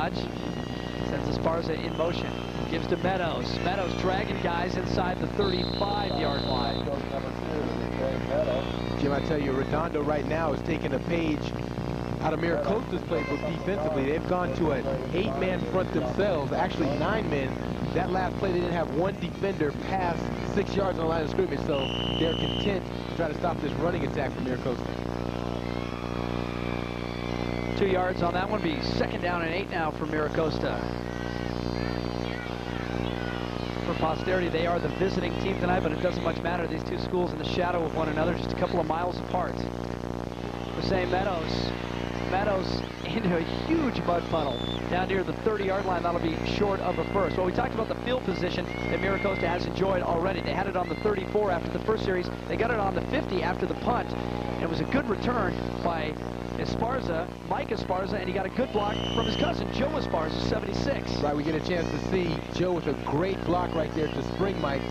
Hodge sends Esparza in motion. Gives to Meadows. Meadows dragging guys inside the 35-yard line. Jim, I tell you, Redondo right now is taking a page out of Mira Costa's playbook defensively. They've gone to an 8-man front themselves, actually 9 men. That last play, they didn't have one defender past 6 yards on the line of scrimmage, so they're content to try to stop this running attack from Mira Costa. 2 yards on that one. Be 2nd down and 8 now for Mira Costa. For posterity, they are the visiting team tonight, but it doesn't much matter. These two schools in the shadow of one another, just a couple of miles apart. Jose Meadows. Meadows into a huge mud puddle down near the 30-yard line. That'll be short of a first. Well, we talked about the field position that Mira Costa has enjoyed already. They had it on the 34 after the first series. They got it on the 50 after the punt. And it was a good return by Esparza, Mike Esparza, and he got a good block from his cousin, Joe Esparza, 76. Right, we get a chance to see Joe with a great block right there to spring Mike.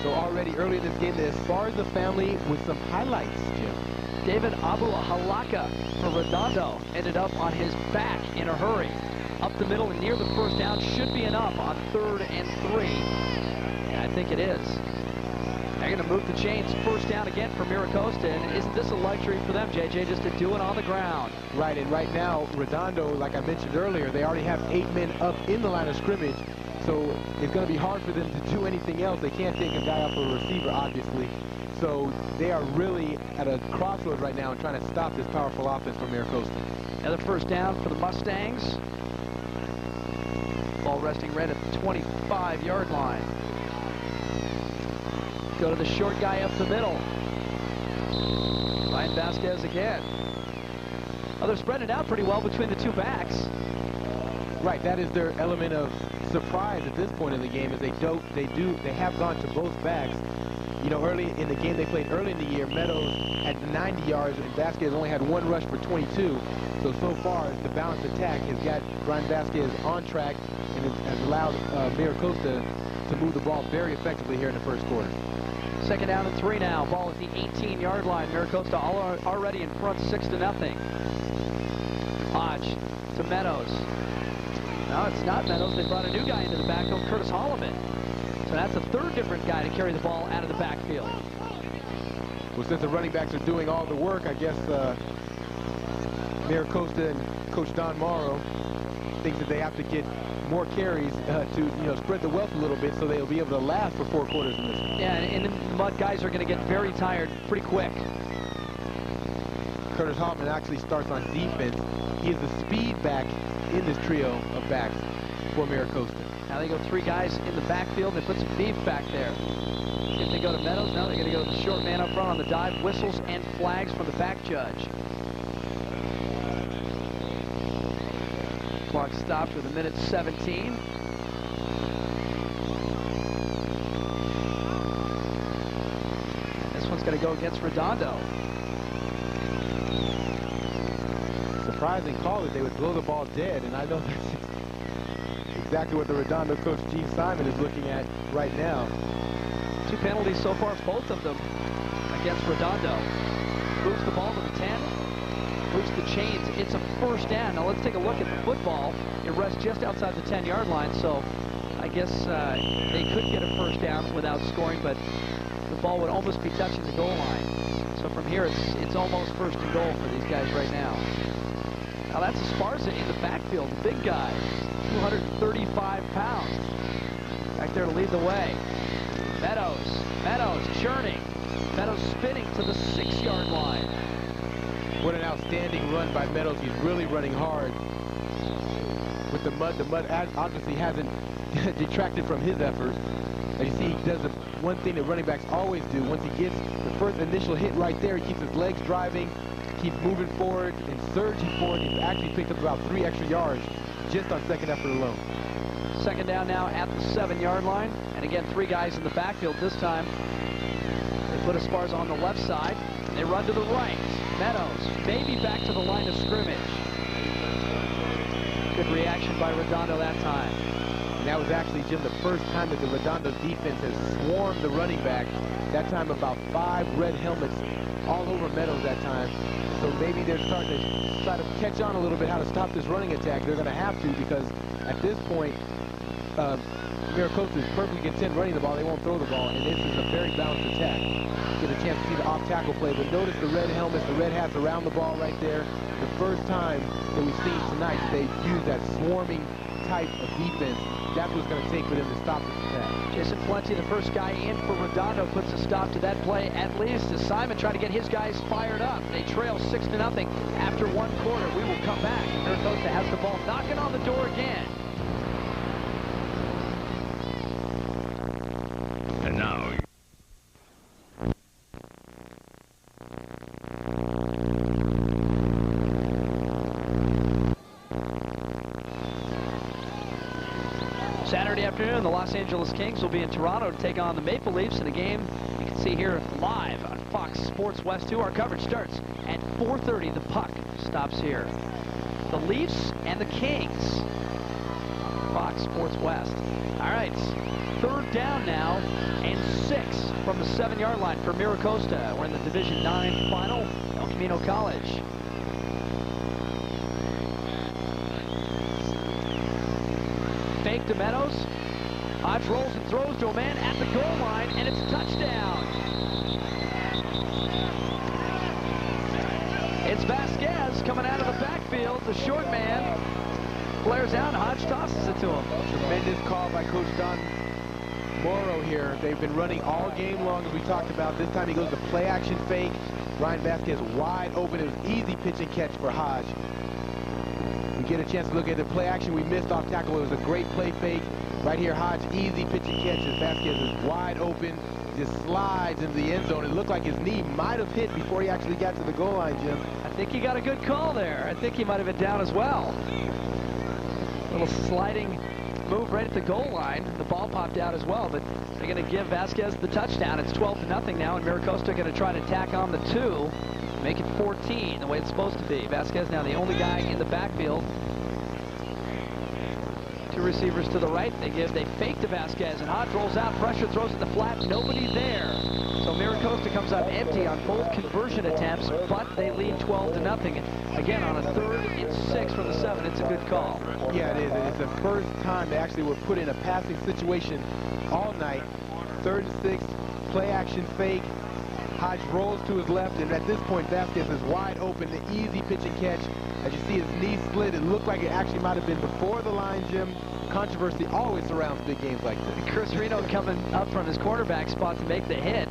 So already early in this game, the Esparza family with some highlights, Jim. David Abu Halaka for Redondo ended up on his back in a hurry. Up the middle and near the first down should be enough on 3rd and 3. And I think it is. They're going to move the chains. First down again for Mira Costa. And isn't this a luxury for them, JJ, just to do it on the ground? Right, and right now, Redondo, like I mentioned earlier, they already have 8 men up in the line of scrimmage. So it's going to be hard for them to do anything else. They can't take a guy off a receiver, obviously. So they are really at a crossroads right now and trying to stop this powerful offense from Mira Costa. Another first down for the Mustangs. Ball resting right at the 25-yard line. Go to the short guy up the middle. Ryan Vasquez again. Oh, they're spreading it out pretty well between the two backs. Right, that is their element of surprise at this point in the game, is they have gone to both backs. You know, early in the game they played early in the year, Meadows had 90 yards and Vasquez only had 1 rush for 22. So far, the balanced attack has got Ryan Vasquez on track and has allowed Mira Costa to move the ball very effectively here in the first quarter. 2nd down and 3 now. Ball at the 18-yard line. Mira Costa already in front, 6-0. Hodge to Meadows. No, it's not Meadows. They brought a new guy into the backfield, Curtis Holloman. So that's a 3rd different guy to carry the ball out of the backfield. Well, since the running backs are doing all the work, I guess Mira Costa and Coach Don Morrow think that they have to get more carries to spread the wealth a little bit so they'll be able to last for 4 quarters in this. Yeah, and the mud guys are going to get very tired pretty quick. Curtis Hoffman actually starts on defense. He is the speed back in this trio of backs for Mira Costa. Now they go 3 guys in the backfield. They put some beef back there. If they go to Meadows, now they're going to go to the short man up front on the dive. Whistles and flags from the back judge. Clock stopped with 1:17. This one's going to go against Redondo. Surprising call that they would blow the ball dead, and I know that's exactly what the Redondo coach, Gene Simon, is looking at right now. 2 penalties so far, both of them against Redondo. Moves the ball to the 10. Moves the chains. It's a first down. Now let's take a look at the football. It rests just outside the 10-yard line, so I guess they could get a first down without scoring, but the ball would almost be touching the goal line. So from here, it's almost first and goal for these guys right now. Now that's Esparza in the backfield, the big guy, 235 pounds. Back there to lead the way. Meadows churning. Meadows spinning to the 6-yard line. What an outstanding run by Meadows. He's really running hard with the mud. The mud obviously hasn't detracted from his effort. And you see, he does the one thing that running backs always do. Once he gets the first initial hit right there, he keeps his legs driving, keeps moving forward and surging forward. He's actually picked up about 3 extra yards just on second effort alone. 2nd down now at the 7-yard line. And again, 3 guys in the backfield this time. They put Esparza on the left side. They run to the right. Meadows maybe back to the line of scrimmage. Good reaction by Redondo that time. And that was actually, Jim, the first time that the Redondo defense has swarmed the running back. That time about 5 red helmets all over Meadows that time. So maybe they're starting to try to catch catch on a little bit how to stop this running attack. They're going to have to, because at this point, Mira Costa is perfectly content running the ball. They won't throw the ball, and this is a very balanced attack. Get a chance to see the off-tackle play, but notice the red helmets, the red hats around the ball right there. The first time that we've seen tonight that they use that swarming type of defense. That's what's going to take for them to stop this attack. Jason Plenty, the first guy in for Redondo, puts a stop to that play at least as Simon tried to get his guys fired up. They trail 6-0 after one quarter. We will come back. Mira Costa has the ball knocking on the door again. And now, Saturday afternoon, the Los Angeles Kings will be in Toronto to take on the Maple Leafs in a game you can see here live on Fox Sports West 2. Our coverage starts at 4:30. The puck stops here. The Leafs and the Kings. Fox Sports West. All right, third down now and 6 from the 7-yard line for Mira Costa. We're in the Division 9 final, El Camino College. Fake to Meadows. Hodge rolls and throws to a man at the goal line, and it's a touchdown. It's Vasquez coming out of the backfield. The short man flares out, and Hodge tosses it to him. Tremendous call by Coach Don Morrow here. They've been running all game long, as we talked about. This time he goes to play action fake. Ryan Vasquez wide open. It was easy pitch and catch for Hodge. We get a chance to look at the play action. We missed off tackle. It was a great play fake. Right here, Hodge, easy pitch and catch as Vasquez is wide open. Just slides into the end zone. It looked like his knee might have hit before he actually got to the goal line, Jim. I think he got a good call there. I think he might have been down as well. Little sliding move right at the goal line. The ball popped out as well, but they're going to give Vasquez the touchdown. It's 12-0 now, and Mira Costa going to try to tack on the 2, make it 14 the way it's supposed to be. Vasquez now the only guy in the backfield. 2 receivers to the right. They fake to Vasquez, and Hodge rolls out, pressure, throws it the flat, nobody there. So Mira Costa comes up empty on both conversion attempts, but they lead 12-0. Again, on a 3rd and 6 from the 7, it's a good call. Yeah, it is. It's the first time they actually were put in a passing situation all night. 3rd and 6, play action fake. Hodge rolls to his left, and at this point, Vasquez is wide open. The easy pitch and catch. As you see his knee split, it looked like it actually might have been before the line, Jim. Controversy always surrounds big games like this. Chris Reno coming up from his cornerback spot to make the hit.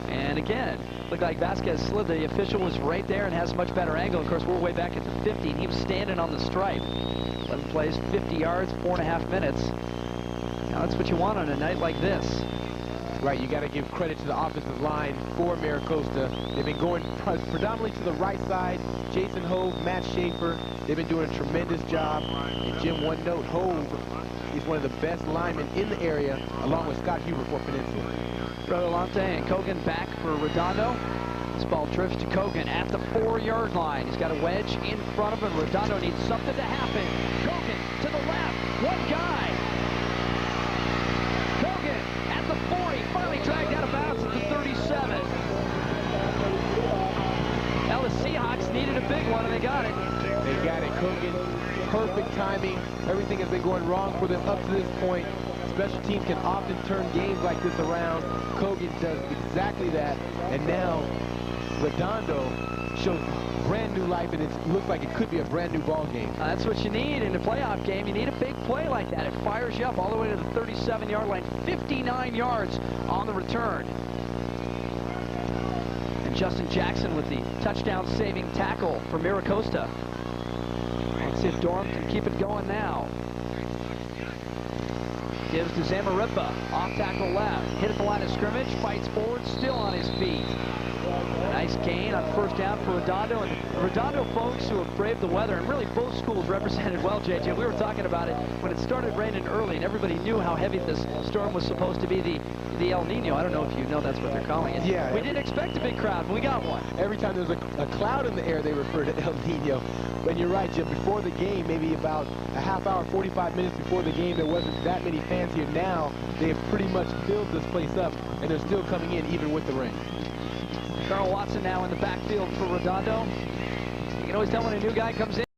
And again, looked like Vasquez slid. The official was right there and has a much better angle. Of course, we're way back at the 50, and he was standing on the stripe. 11 plays, 50 yards, 4.5 minutes. Now, that's what you want on a night like this. Right, you got to give credit to the offensive line for Mira Costa. They've been going predominantly to the right side. Jason Hove, Matt Schaefer, they've been doing a tremendous job. And Jim, one note, Hove is one of the best linemen in the area, along with Scott Huber for Peninsula. Rodolante and Kogan back for Redondo. This ball drifts to Kogan at the 4-yard line. He's got a wedge in front of him. Redondo needs something to happen. Kogan to the left, one guy. Kogan at the 40, finally dragged out of bounds at the 37. Now the Seahawks needed a big one, and they got it. They got it. Kogan, perfect timing. Everything has been going wrong for them up to this point. Special teams can often turn games like this around. Kogan does exactly that, and now Redondo shows brand new life, and it looks like it could be a brand new ball game. That's what you need in a playoff game. You need a big play like that. It fires you up all the way to the 37-yard line, 59 yards on the return. And Justin Jackson with the touchdown-saving tackle for Mira Costa. Let's see if Durham can keep it going now. Gives to Zamaripa, off tackle left, hit at the line of scrimmage, fights forward, still on his feet. Nice gain on 1st down for Redondo, and Redondo folks who have braved the weather, and really both schools represented well, JJ. We were talking about it when it started raining early, and everybody knew how heavy this storm was supposed to be, the El Nino. I don't know if you know that's what they're calling it. Yeah. We didn't expect a big crowd, but we got one. Every time there's a cloud in the air, they refer to El Nino. But you're right, Jim, before the game, maybe about a half hour, 45 minutes before the game, there wasn't that many fans here. Now, they have pretty much filled this place up, and they're still coming in even with the rain. Carl Watson now in the backfield for Redondo. You can always tell when a new guy comes in.